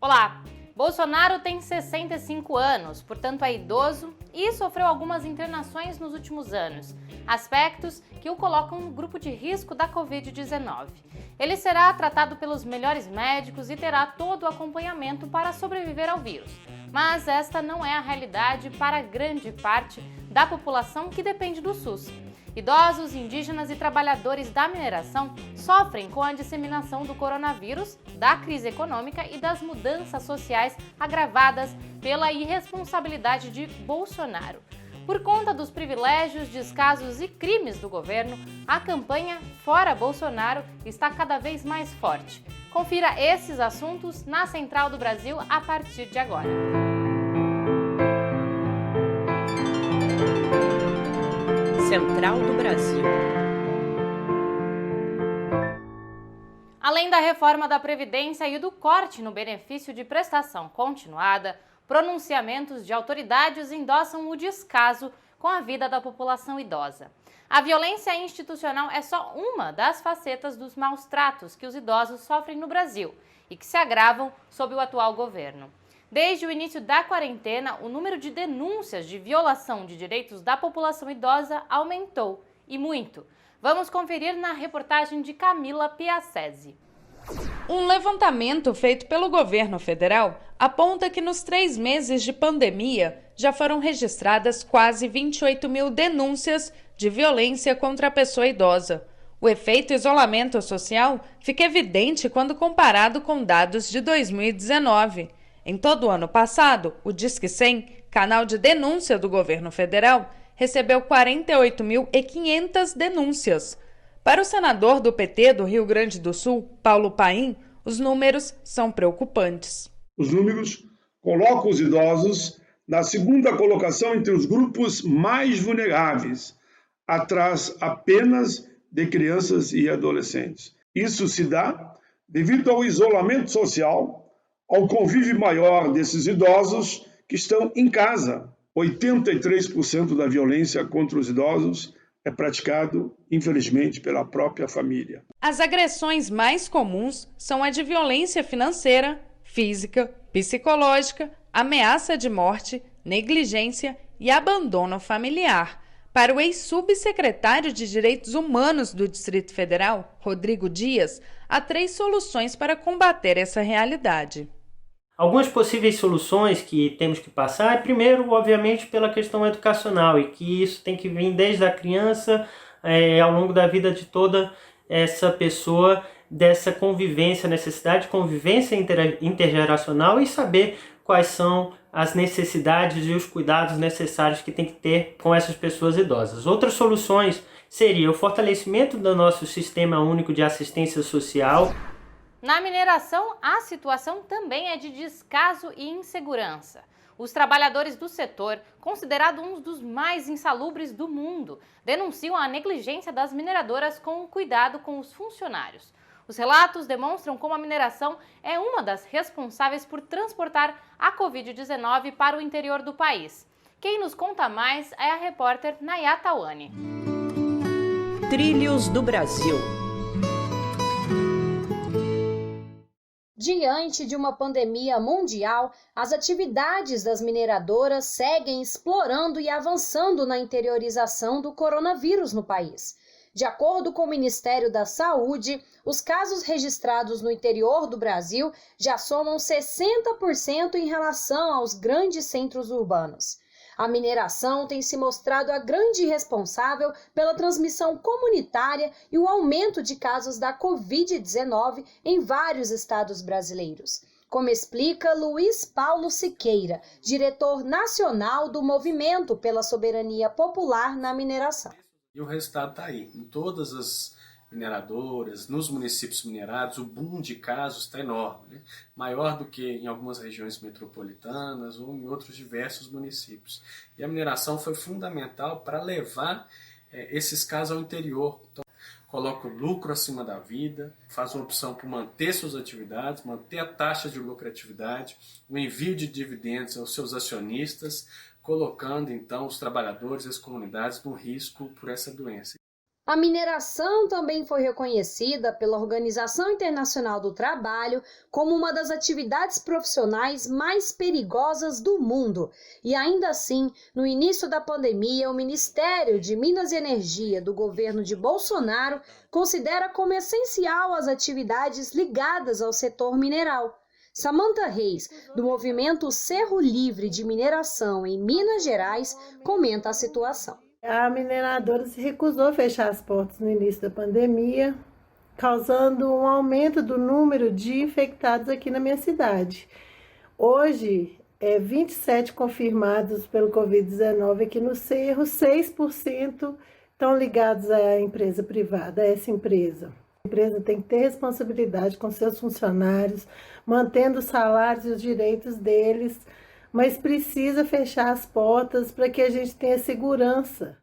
Olá! Bolsonaro tem 65 anos, portanto é idoso e sofreu algumas internações nos últimos anos, aspectos que o colocam no grupo de risco da Covid-19. Ele será tratado pelos melhores médicos e terá todo o acompanhamento para sobreviver ao vírus. Mas esta não é a realidade para grande parte da população que depende do SUS. Idosos, indígenas e trabalhadores da mineração sofrem com a disseminação do coronavírus, da crise econômica e das mudanças sociais agravadas pela irresponsabilidade de Bolsonaro. Por conta dos privilégios, descasos e crimes do governo, a campanha Fora Bolsonaro está cada vez mais forte. Confira esses assuntos na Central do Brasil a partir de agora. Central do Brasil. Além da reforma da Previdência e do corte no benefício de prestação continuada, pronunciamentos de autoridades endossam o descaso com a vida da população idosa. A violência institucional é só uma das facetas dos maus tratos que os idosos sofrem no Brasil e que se agravam sob o atual governo. Desde o início da quarentena, o número de denúncias de violação de direitos da população idosa aumentou, e muito. Vamos conferir na reportagem de Camila Piacese. Um levantamento feito pelo governo federal aponta que nos 3 meses de pandemia já foram registradas quase 28 mil denúncias de violência contra a pessoa idosa. O efeito isolamento social fica evidente quando comparado com dados de 2019. Em todo o ano passado, o Disque 100, canal de denúncia do governo federal, recebeu 48.500 denúncias. Para o senador do PT do Rio Grande do Sul, Paulo Paim, os números são preocupantes. Os números colocam os idosos na segunda colocação entre os grupos mais vulneráveis, atrás apenas de crianças e adolescentes. Isso se dá devido ao isolamento social, ao convívio maior desses idosos que estão em casa. 83% da violência contra os idosos é praticado, infelizmente, pela própria família. As agressões mais comuns são a de violência financeira, física, psicológica, ameaça de morte, negligência e abandono familiar. Para o ex-subsecretário de Direitos Humanos do Distrito Federal, Rodrigo Dias, há 3 soluções para combater essa realidade. Algumas possíveis soluções que temos que passar é, primeiro, obviamente, pela questão educacional, e que isso tem que vir desde a criança, ao longo da vida de toda essa pessoa, dessa convivência, necessidade de convivência intergeracional e saber quais são as necessidades e os cuidados necessários que tem que ter com essas pessoas idosas. Outras soluções seria o fortalecimento do nosso Sistema Único de Assistência Social. Na mineração, a situação também é de descaso e insegurança. Os trabalhadores do setor, considerado um dos mais insalubres do mundo, denunciam a negligência das mineradoras com o cuidado com os funcionários. Os relatos demonstram como a mineração é uma das responsáveis por transportar a Covid-19 para o interior do país. Quem nos conta mais é a repórter Nayá Tawani. Trilhos do Brasil. Diante de uma pandemia mundial, as atividades das mineradoras seguem explorando e avançando na interiorização do coronavírus no país. De acordo com o Ministério da Saúde, os casos registrados no interior do Brasil já somam 60% em relação aos grandes centros urbanos. A mineração tem se mostrado a grande responsável pela transmissão comunitária e o aumento de casos da Covid-19 em vários estados brasileiros, como explica Luiz Paulo Siqueira, diretor nacional do Movimento pela Soberania Popular na Mineração. E o resultado está aí, em todas as mineradoras, nos municípios minerados, o boom de casos está enorme, né? Maior do que em algumas regiões metropolitanas ou em outros diversos municípios. E a mineração foi fundamental para levar esses casos ao interior. Então, coloca o lucro acima da vida, faz uma opção por manter suas atividades, manter a taxa de lucratividade, o envio de dividendos aos seus acionistas, colocando então os trabalhadores e as comunidades no risco por essa doença. A mineração também foi reconhecida pela Organização Internacional do Trabalho como uma das atividades profissionais mais perigosas do mundo. E ainda assim, no início da pandemia, o Ministério de Minas e Energia do governo de Bolsonaro considera como essencial as atividades ligadas ao setor mineral. Samantha Reis, do movimento Cerro Livre de Mineração em Minas Gerais, comenta a situação. A mineradora se recusou a fechar as portas no início da pandemia, causando um aumento do número de infectados aqui na minha cidade. Hoje, 27 confirmados pelo Covid-19 aqui no Cerro, 6% estão ligados à empresa privada, a essa empresa. A empresa tem que ter responsabilidade com seus funcionários, mantendo os salários e os direitos deles, mas precisa fechar as portas para que a gente tenha segurança.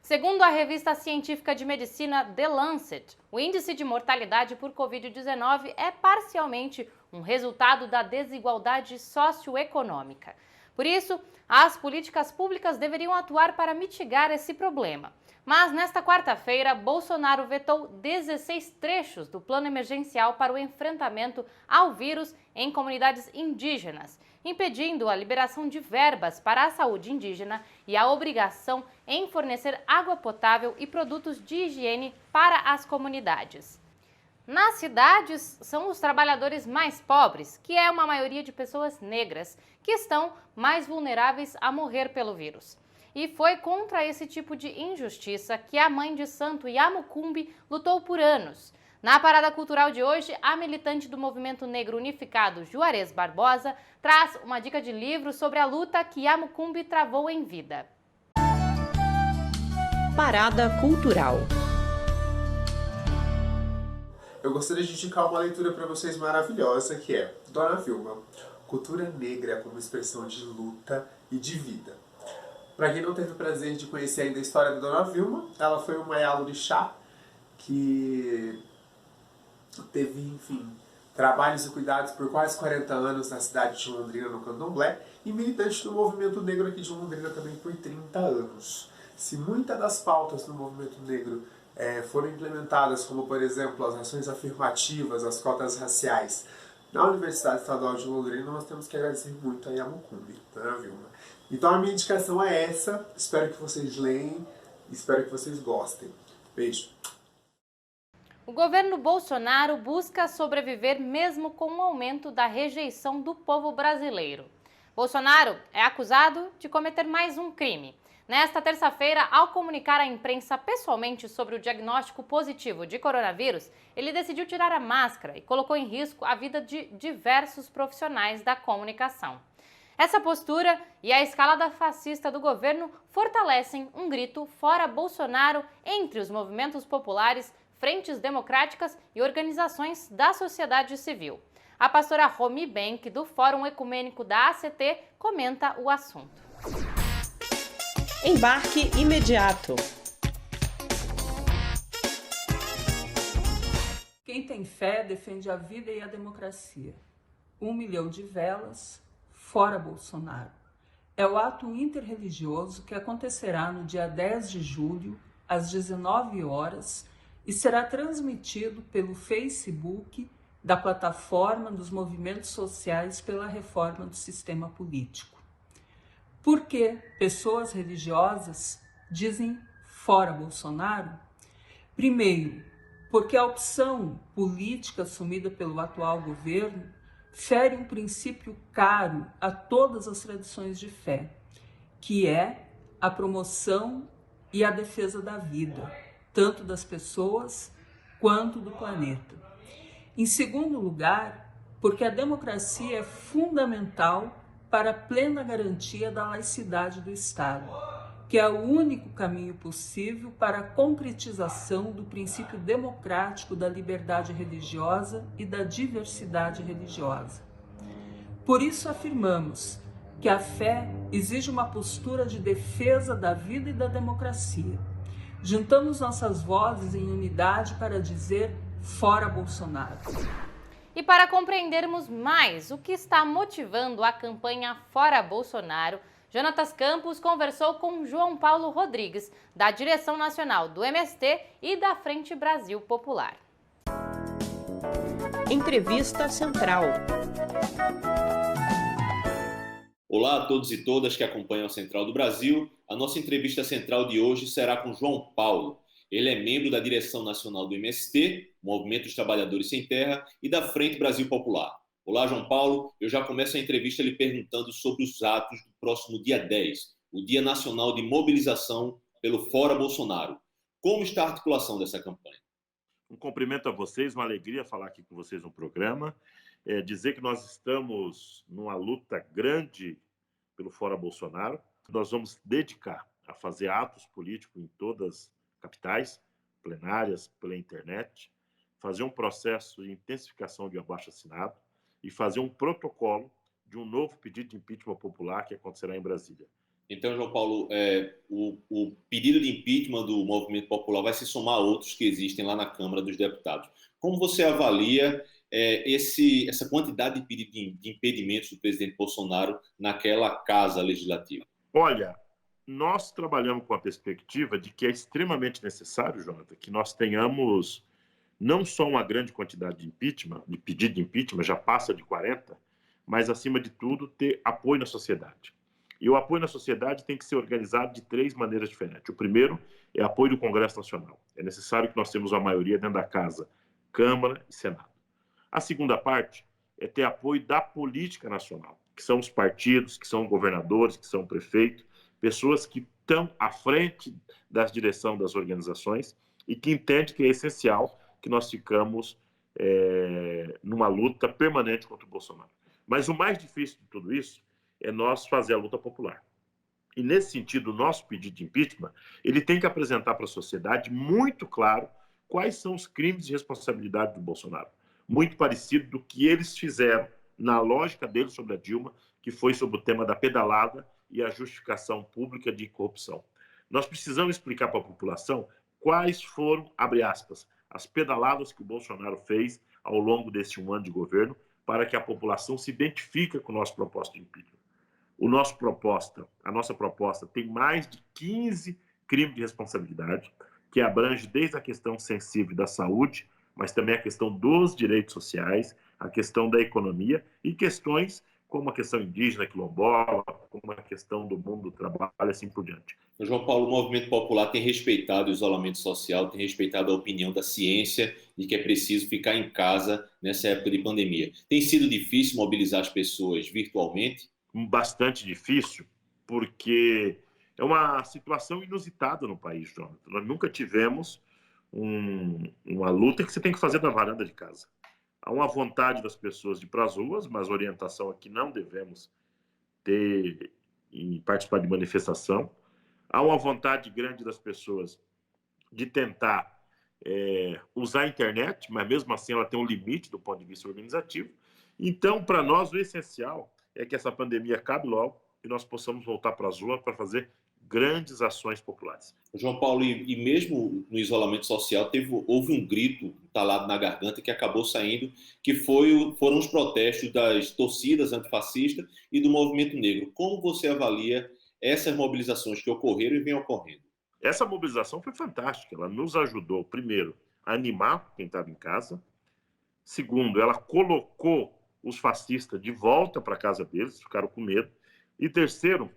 Segundo a revista científica de medicina The Lancet, o índice de mortalidade por Covid-19 é parcialmente um resultado da desigualdade socioeconômica. Por isso, as políticas públicas deveriam atuar para mitigar esse problema. Mas nesta quarta-feira, Bolsonaro vetou 16 trechos do plano emergencial para o enfrentamento ao vírus em comunidades indígenas, impedindo a liberação de verbas para a saúde indígena e a obrigação em fornecer água potável e produtos de higiene para as comunidades. Nas cidades, são os trabalhadores mais pobres, que é uma maioria de pessoas negras, que estão mais vulneráveis a morrer pelo vírus. E foi contra esse tipo de injustiça que a mãe de santo Yamucumbi lutou por anos. Na parada cultural de hoje, a militante do Movimento Negro Unificado, Juarez Barbosa, traz uma dica de livro sobre a luta que Yamucumbi travou em vida. Parada cultural. Eu gostaria de indicar uma leitura para vocês maravilhosa, que é Dona Vilma, Cultura Negra como expressão de luta e de vida. Para quem não teve o prazer de conhecer ainda a história da Dona Vilma, ela foi uma Yalorixá que teve, enfim, trabalhos e cuidados por quase 40 anos na cidade de Londrina, no Candomblé, e militante do movimento negro aqui de Londrina também por 30 anos. Se muitas das pautas do movimento negro foram implementadas, como por exemplo as ações afirmativas, as cotas raciais, na Universidade Estadual de Londrina, nós temos que agradecer muito a Yamucumbi, Dona Vilma. Então a minha indicação é essa, espero que vocês leem, espero que vocês gostem. Beijo! O governo Bolsonaro busca sobreviver mesmo com o aumento da rejeição do povo brasileiro. Bolsonaro é acusado de cometer mais um crime. Nesta terça-feira, ao comunicar à imprensa pessoalmente sobre o diagnóstico positivo de coronavírus, ele decidiu tirar a máscara e colocou em risco a vida de diversos profissionais da comunicação. Essa postura e a escalada fascista do governo fortalecem um grito fora Bolsonaro entre os movimentos populares, frentes democráticas e organizações da sociedade civil. A pastora Romi Benck, do Fórum Ecumênico da ACT, comenta o assunto. Embarque imediato. Quem tem fé defende a vida e a democracia. 1 milhão de velas, fora Bolsonaro. É o ato interreligioso que acontecerá no dia 10 de julho, às 19 horas, e será transmitido pelo Facebook da plataforma dos movimentos sociais pela reforma do sistema político. Por que pessoas religiosas dizem fora Bolsonaro? Primeiro, porque a opção política assumida pelo atual governo fere um princípio caro a todas as tradições de fé, que é a promoção e a defesa da vida, tanto das pessoas quanto do planeta. Em segundo lugar, porque a democracia é fundamental para a plena garantia da laicidade do Estado, que é o único caminho possível para a concretização do princípio democrático da liberdade religiosa e da diversidade religiosa. Por isso afirmamos que a fé exige uma postura de defesa da vida e da democracia. Juntamos nossas vozes em unidade para dizer fora Bolsonaro. E para compreendermos mais o que está motivando a campanha Fora Bolsonaro, Jonatas Campos conversou com João Paulo Rodrigues, da direção nacional do MST e da Frente Brasil Popular. Entrevista Central. Olá a todos e todas que acompanham a Central do Brasil. A nossa entrevista central de hoje será com João Paulo. Ele é membro da direção nacional do MST, Movimento dos Trabalhadores Sem Terra, e da Frente Brasil Popular. Olá, João Paulo. Eu já começo a entrevista lhe perguntando sobre os atos do próximo dia 10, o Dia Nacional de Mobilização pelo Fora Bolsonaro. Como está a articulação dessa campanha? Um cumprimento a vocês, uma alegria falar aqui com vocês no programa. Dizer que nós estamos numa luta grande pelo Fora Bolsonaro. Nós vamos dedicar a fazer atos políticos em todas as capitais, plenárias, pela internet, fazer um processo de intensificação de abaixo-assinado e fazer um protocolo de um novo pedido de impeachment popular que acontecerá em Brasília. Então, João Paulo, o pedido de impeachment do Movimento Popular vai se somar a outros que existem lá na Câmara dos Deputados. Como você avalia essa quantidade de pedidos de impedimentos do presidente Bolsonaro naquela casa legislativa? Olha, nós trabalhamos com a perspectiva de que é extremamente necessário, Jonathan, que nós tenhamos não só uma grande quantidade de impeachment, de pedido de impeachment, já passa de 40, mas, acima de tudo, ter apoio na sociedade. E o apoio na sociedade tem que ser organizado de 3 maneiras diferentes. O primeiro é apoio do Congresso Nacional. É necessário que nós tenhamos a maioria dentro da Casa, Câmara e Senado. A segunda parte é ter apoio da política nacional, que são os partidos, que são governadores, que são prefeitos, pessoas que estão à frente da direção das organizações e que entendem que é essencial que nós ficamos numa luta permanente contra o Bolsonaro. Mas o mais difícil de tudo isso é nós fazer a luta popular. E, nesse sentido, o nosso pedido de impeachment, ele tem que apresentar para a sociedade muito claro quais são os crimes de responsabilidade do Bolsonaro. Muito parecido do que eles fizeram na lógica deles sobre a Dilma, que foi sobre o tema da pedalada e a justificação pública de corrupção. Nós precisamos explicar para a população quais foram, abre aspas, as pedaladas que o Bolsonaro fez ao longo desse 1 ano de governo para que a população se identifique com o nosso propósito de impeachment. A nossa proposta tem mais de 15 crimes de responsabilidade, que abrange desde a questão sensível da saúde, mas também a questão dos direitos sociais, a questão da economia e questões como a questão indígena, quilombola, como a questão do mundo do trabalho, assim por diante. João Paulo, o Movimento Popular tem respeitado o isolamento social, tem respeitado a opinião da ciência de que é preciso ficar em casa nessa época de pandemia. Tem sido difícil mobilizar as pessoas virtualmente? Bastante difícil, porque é uma situação inusitada no país, Jonathan. Nós nunca tivemos uma luta que você tem que fazer da varanda de casa. Há uma vontade das pessoas de ir para as ruas, mas a orientação é que não devemos ter e participar de manifestação. Há uma vontade grande das pessoas de tentar usar a internet, mas mesmo assim ela tem um limite do ponto de vista organizativo. Então, para nós, o essencial é que essa pandemia acabe logo e nós possamos voltar para as ruas para fazer grandes ações populares. João Paulo, e mesmo no isolamento social, houve um grito entalado na garganta que acabou saindo, que foram os protestos das torcidas antifascistas e do movimento negro. Como você avalia essas mobilizações que ocorreram e vêm ocorrendo? Essa mobilização foi fantástica. Ela nos ajudou, primeiro, a animar quem estava em casa. Segundo, ela colocou os fascistas de volta para a casa deles, ficaram com medo. E terceiro,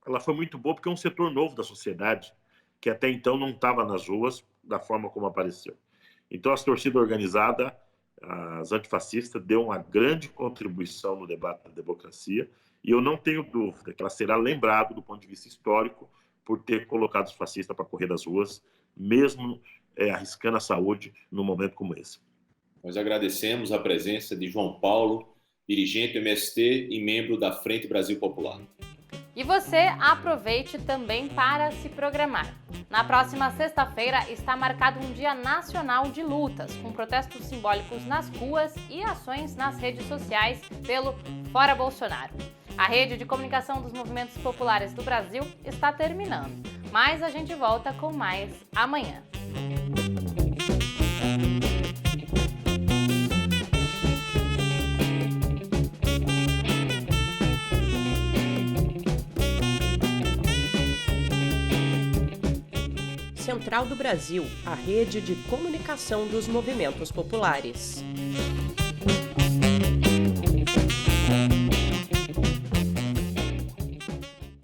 ela foi muito boa porque é um setor novo da sociedade que até então não estava nas ruas da forma como apareceu. Então, as torcidas organizadas, as antifascistas, deu uma grande contribuição no debate da democracia e eu não tenho dúvida que ela será lembrada do ponto de vista histórico por ter colocado os fascistas para correr das ruas, mesmo arriscando a saúde num momento como esse. Nós agradecemos a presença de João Paulo, dirigente do MST e membro da Frente Brasil Popular. E você aproveite também para se programar. Na próxima sexta-feira está marcado um Dia Nacional de Lutas, com protestos simbólicos nas ruas e ações nas redes sociais pelo Fora Bolsonaro. A rede de comunicação dos movimentos populares do Brasil está terminando, mas a gente volta com mais amanhã. Central do Brasil, a rede de comunicação dos movimentos populares.